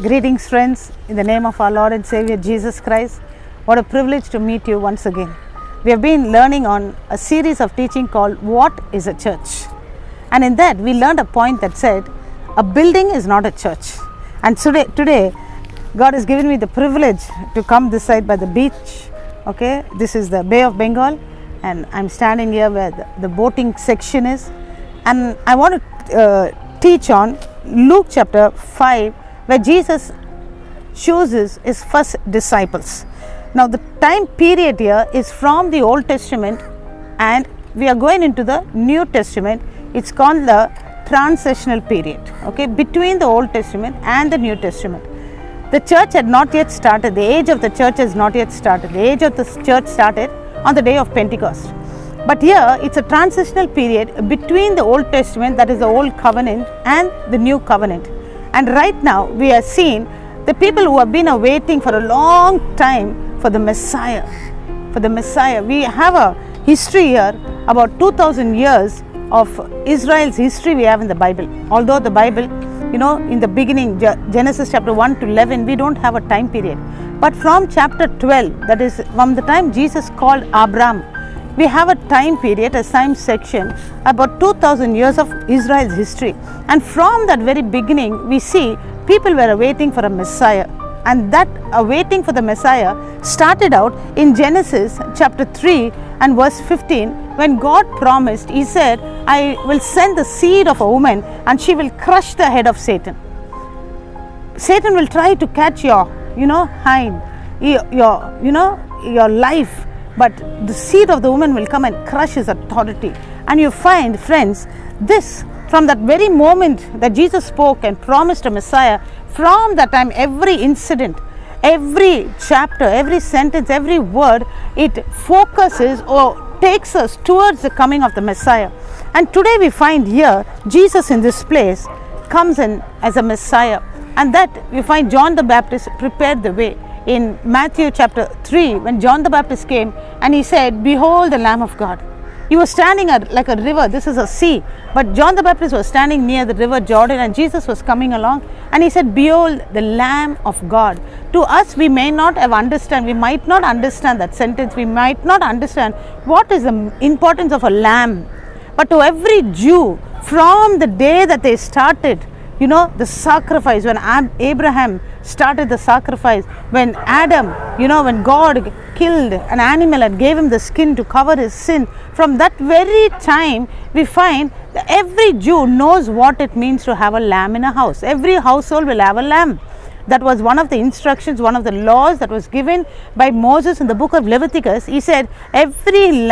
Greetings, friends, in the name of our Lord and Savior Jesus Christ. What a privilege to meet you once again. We have been learning on a series of teaching called What is a Church? And in that, we learned a point that said, a building is not a church. And today God has given me the privilege to come this side by the beach. Okay, this is the Bay of Bengal, and I'm standing here where the boating section is. And I want to teach on Luke chapter 5, where Jesus chooses his first disciples. Now the time period here is from the Old Testament and we are going into the New Testament. It's called the transitional period, okay, between the Old Testament and the New Testament. The church had not yet started. The age of the church has not yet started. The age of the church started on the day of Pentecost. But here it's a transitional period between the Old Testament, that is the Old Covenant, and the New Covenant. And right now we are seeing the people who have been awaiting for a long time for the Messiah. For the Messiah. We have a history here, about 2000 years of Israel's history we have in the Bible. Although the Bible, in the beginning, Genesis chapter 1 to 11, we don't have a time period. But from chapter 12, that is from the time Jesus called Abraham, we have a time period, a time section, about 2000 years of Israel's history. And from that very beginning, we see people were awaiting for a Messiah. And that awaiting for the Messiah started out in Genesis chapter 3 and verse 15, when God promised, He said, I will send the seed of a woman and she will crush the head of Satan. Satan will try to catch your, hind, your life. But the seed of the woman will come and crush his authority. And you find, friends, this from that very moment that Jesus spoke and promised a Messiah, from that time every incident, every chapter, every sentence, every word, it focuses or takes us towards the coming of the Messiah. And today we find here, Jesus in this place comes in as a Messiah. And that we find John the Baptist prepared the way. In Matthew chapter 3, when John the Baptist came and he said, behold the Lamb of God. He was standing like a river, this is a sea, but John the Baptist was standing near the river Jordan and Jesus was coming along and he said, behold the Lamb of God. To us, we may not have understand, we might not understand that sentence, we might not understand what is the importance of a lamb. But to every Jew, from the day that they started, the sacrifice, when Abraham started the sacrifice, when Adam, when God killed an animal and gave him the skin to cover his sin, from that very time we find that every Jew knows what it means to have a lamb in a house. Every household will have a lamb. That was one of the instructions, one of the laws that was given by Moses in the book of Leviticus. He said, every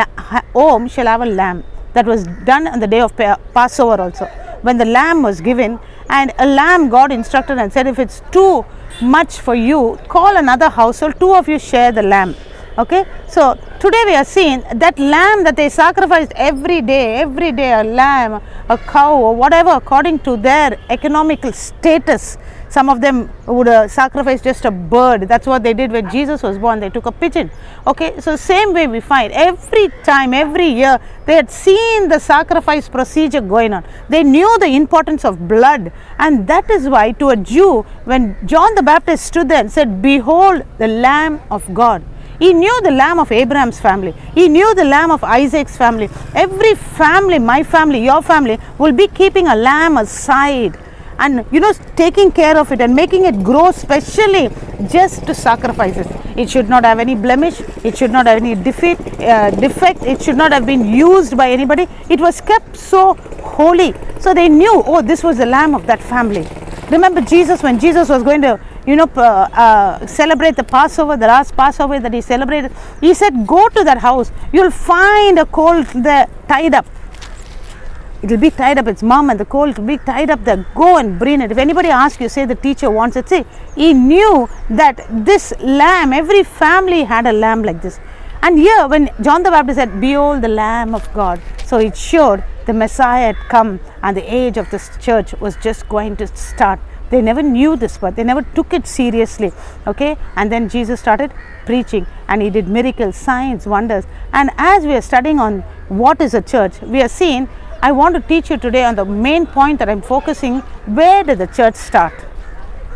home shall have a lamb. That was done on the day of Passover also. When the lamb was given, and a lamb, God instructed and said, if it's too much for you, call another household, two of you share the lamb. Okay, so today we are seeing that lamb that they sacrificed every day, a lamb, a cow, or whatever, according to their economical status. Some of them would sacrifice just a bird. That's what they did when Jesus was born. They took a pigeon. Okay, so same way we find every time, every year, they had seen the sacrifice procedure going on. They knew the importance of blood. And that is why to a Jew, when John the Baptist stood there and said, behold the Lamb of God. He knew the lamb of Abraham's family. He knew the lamb of Isaac's family. Every family, my family, your family, will be keeping a lamb aside and taking care of it and making it grow specially just to sacrifice it. It should not have any blemish. It should not have any defect. It should not have been used by anybody. It was kept so holy. So they knew, oh, this was the lamb of that family. Remember Jesus, when Jesus was going to celebrate the Passover, the last Passover that he celebrated, he said, go to that house, you'll find a colt there tied up. It will be tied up, its mom and the colt will be tied up there. Go and bring it. If anybody asks you, say the teacher wants it. See, he knew that this lamb, every family had a lamb like this. And here when John the Baptist said, behold the Lamb of God, so it showed the Messiah had come and the age of this church was just going to start. They never knew this, but they never took it seriously. Okay, and then Jesus started preaching and he did miracles, signs, wonders. And as we are studying on what is a church, we are seeing, I want to teach you today on the main point that I'm focusing. Where did the church start?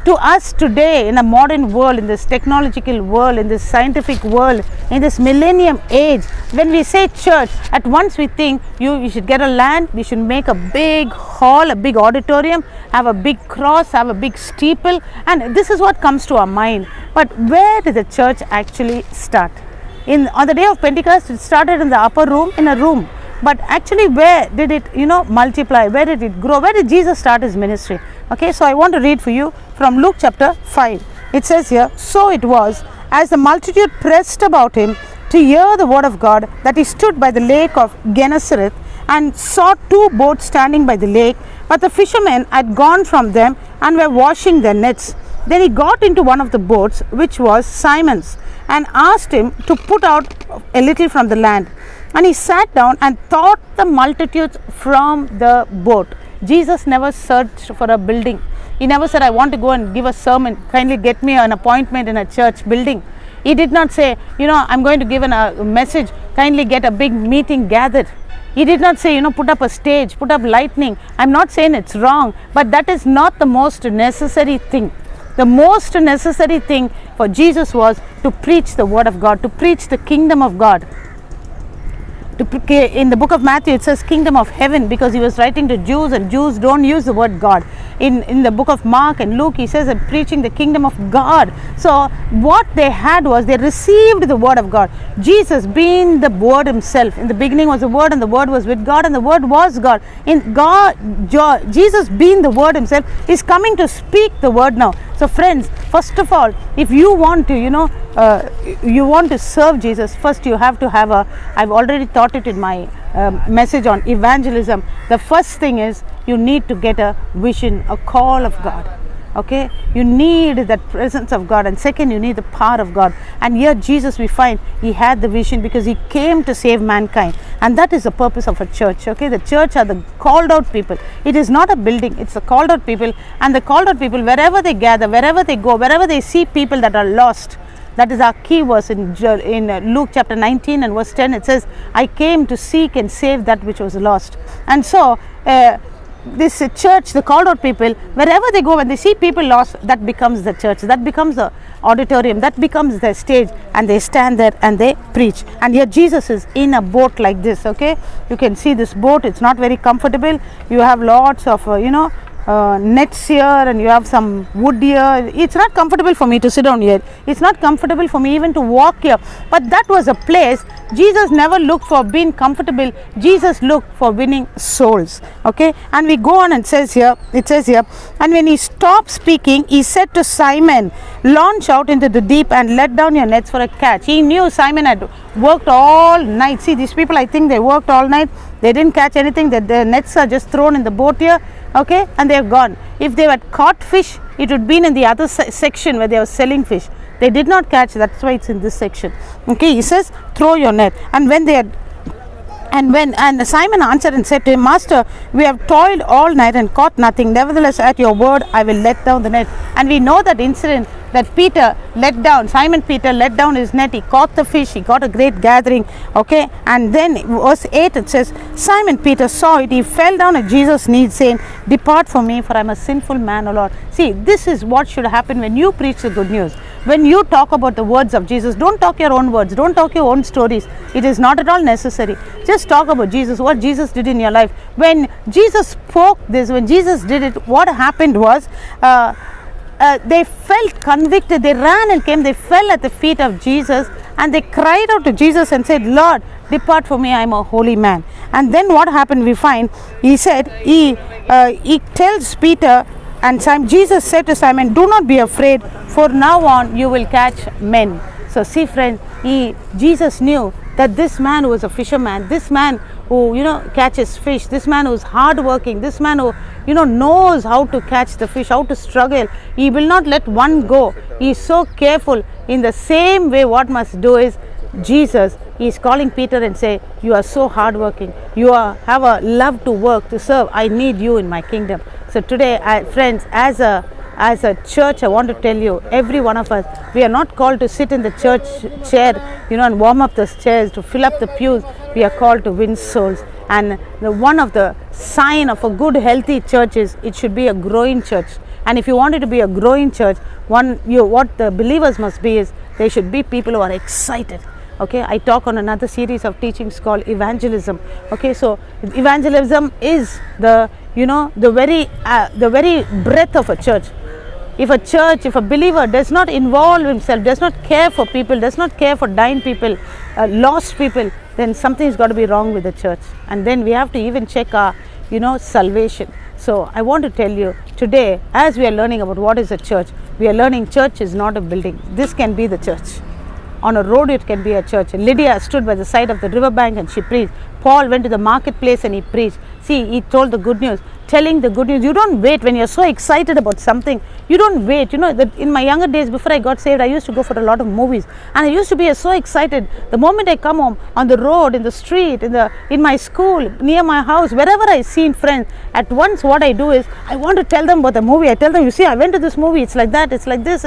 To us today, in a modern world, in this technological world, in this scientific world, in this millennium age, when we say church, at once we think you should get a land, we should make a big hall, a big auditorium, have a big cross, have a big steeple, and this is what comes to our mind. But where did the church actually start? On the day of Pentecost, it started in the upper room, in a room. But actually, where did it, multiply? Where did it grow? Where did Jesus start his ministry? Okay, so I want to read for you from Luke chapter 5. It says here, "So it was, as the multitude pressed about him to hear the word of God, that he stood by the lake of Gennesaret and saw two boats standing by the lake, but the fishermen had gone from them and were washing their nets. Then he got into one of the boats, which was Simon's, and asked him to put out a little from the land. And he sat down and taught the multitudes from the boat." Jesus never searched for a building. He never said, "I want to go and give a sermon. Kindly get me an appointment in a church building." He did not say, "I'm going to give a message. Kindly get a big meeting gathered." He did not say, put up a stage, put up lightning. I'm not saying it's wrong, but that is not the most necessary thing. The most necessary thing for Jesus was to preach the word of God, to preach the kingdom of God. In the book of Matthew, it says kingdom of heaven, because he was writing to Jews, and Jews don't use the word God. In the book of Mark and Luke, he says that preaching the kingdom of God. So what they had was, they received the word of God. Jesus being the word himself. In the beginning was the word, and the word was with God, and the word was God. Jesus being the word himself is coming to speak the word now. So friends, first of all, if you want to, you want to serve Jesus, first you have to have I've already taught it in my message on evangelism. The first thing is, you need to get a vision, a call of God. Okay, you need that presence of God, and second, you need the power of God. And here Jesus, we find he had the vision because he came to save mankind, and that is the purpose of a church. Okay, the church are the called out people. It is not a building, it's the called out people. And the called out people, wherever they gather, wherever they go, wherever they see people that are lost, that is our key verse in Luke chapter 19 and verse 10. It says, "I came to seek and save that which was lost." And so this church, the called out people, wherever they go, when they see people lost, that becomes the church, that becomes the auditorium, that becomes the stage, and they stand there and they preach. And here Jesus is in a boat like this. Okay, you can see this boat, it's not very comfortable. You have lots of nets here, and you have some wood here. It's not comfortable for me to sit down here. It's not comfortable for me even to walk here. But that was a place. Jesus never looked for being comfortable. Jesus looked for winning souls. Okay, and we go on, and it says here, "And when he stopped speaking, he said to Simon, 'Launch out into the deep and let down your nets for a catch.'" He knew Simon had worked all night. See, these people, I think they worked all night. They didn't catch anything. That the nets are just thrown in the boat here. Okay, and they have gone. If they had caught fish, it would be in the other section where they were selling fish. They did not catch, that's why it's in this section. Okay, he says, "Throw your net." And when they had and Simon answered and said to him, "Master, we have toiled all night and caught nothing. Nevertheless, at your word, I will let down the net." And we know that incident, that Simon Peter let down his net. He caught the fish. He got a great gathering. Okay, and then verse 8, it says, "Simon Peter saw it. He fell down at Jesus' knees, saying, 'Depart from me, for I am a sinful man, O Lord.'" See, this is what should happen when you preach the good news. When you talk about the words of Jesus, don't talk your own words, don't talk your own stories. It is not at all necessary. Just talk about Jesus, what Jesus did in your life. When Jesus spoke this, when Jesus did it, what happened was, they felt convicted. They ran and came, they fell at the feet of Jesus, and they cried out to Jesus and said, "Lord, depart from me, I am a holy man." And then what happened, we find, he said, he tells Peter, and Jesus said to Simon, "Do not be afraid, for now on you will catch men." So see friends, Jesus knew that this man was a fisherman, this man who catches fish, this man who is hardworking, this man who knows how to catch the fish, how to struggle. He will not let one go. He is so careful. In the same way, what must do is Jesus, he is calling Peter and say, "You are so hardworking. You have a love to work, to serve. I need you in my kingdom." So today, friends, as a church, I want to tell you, every one of us, we are not called to sit in the church chair, and warm up the chairs, to fill up the pews. We are called to win souls. And one of the sign of a good, healthy church is, it should be a growing church. And if you want it to be a growing church, what the believers must be is, they should be people who are excited. Okay, I talk on another series of teachings called evangelism. Okay, so evangelism is the very breadth of a church. If a believer does not involve himself, does not care for people, does not care for dying people, lost people, then something's got to be wrong with the church. And then we have to even check our salvation. So I want to tell you today, as we are learning about what is a church, we are learning church is not a building. This can be the church. On a road it can be a church. Lydia stood by the side of the riverbank and she preached. Paul went to the marketplace and he preached. See, he told the good news, telling the good news. You don't wait when you're so excited about something. You don't wait. That in my younger days, before I got saved, I used to go for a lot of movies, and I used to be so excited. The moment I come home, on the road, in the street, in my school, near my house, wherever I see friends, at once what I do is I want to tell them about the movie. I tell them, you see, I went to this movie. It's like that. It's like this.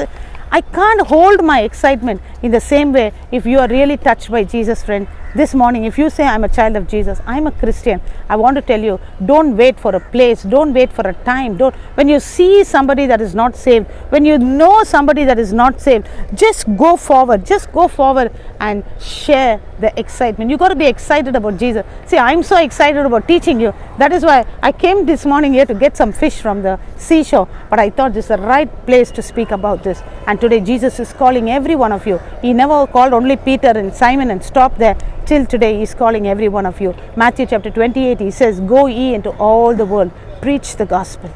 I can't hold my excitement in the same way. If you are really touched by Jesus, friend, this morning, if you say, I'm a child of Jesus, I'm a Christian, I want to tell you, don't wait for a place, don't wait for a time. When you see somebody that is not saved, when you know somebody that is not saved, just go forward and share the excitement. You got to be excited about Jesus. See, I'm so excited about teaching you. That is why I came this morning here to get some fish from the seashore, but I thought this is the right place to speak about this. And today Jesus is calling every one of you. He never called only Peter and Simon and stopped there. Till today He's calling every one of you. Matthew chapter 28, He says, go ye into all the world, preach the gospel.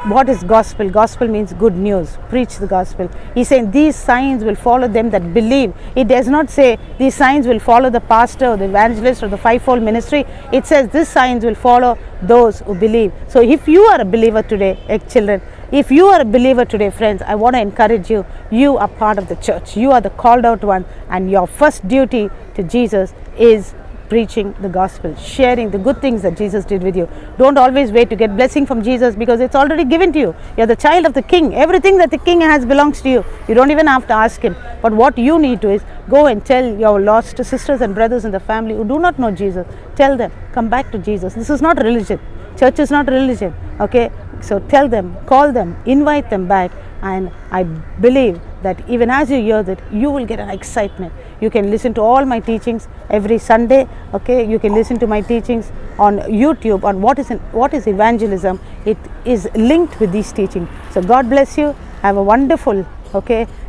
What is gospel? Gospel means good news. Preach the gospel. He's saying these signs will follow them that believe. It does not say these signs will follow the pastor or the evangelist or the fivefold ministry. It says these signs will follow those who believe. So if you are a believer today, children, if you are a believer today, friends, I want to encourage you. You are part of the church. You are the called out one, and your first duty to Jesus is preaching the gospel, sharing the good things that Jesus did with you. Don't always wait to get blessing from Jesus, because it's already given to you. You're the child of the King. Everything that the King has belongs to you. You don't even have to ask Him. But what you need to is go and tell your lost sisters and brothers in the family who do not know Jesus. Tell them, come back to Jesus. This is not religion. Church is not religion. Okay? So tell them, call them, invite them back, and I believe that even as you hear that, you will get an excitement. You can listen to all my teachings every Sunday. Okay, you can listen to my teachings on YouTube on what is evangelism. It is linked with these teachings. So God bless you. Have a wonderful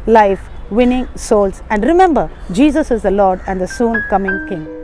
life, winning souls, and remember, Jesus is the Lord and the soon coming King.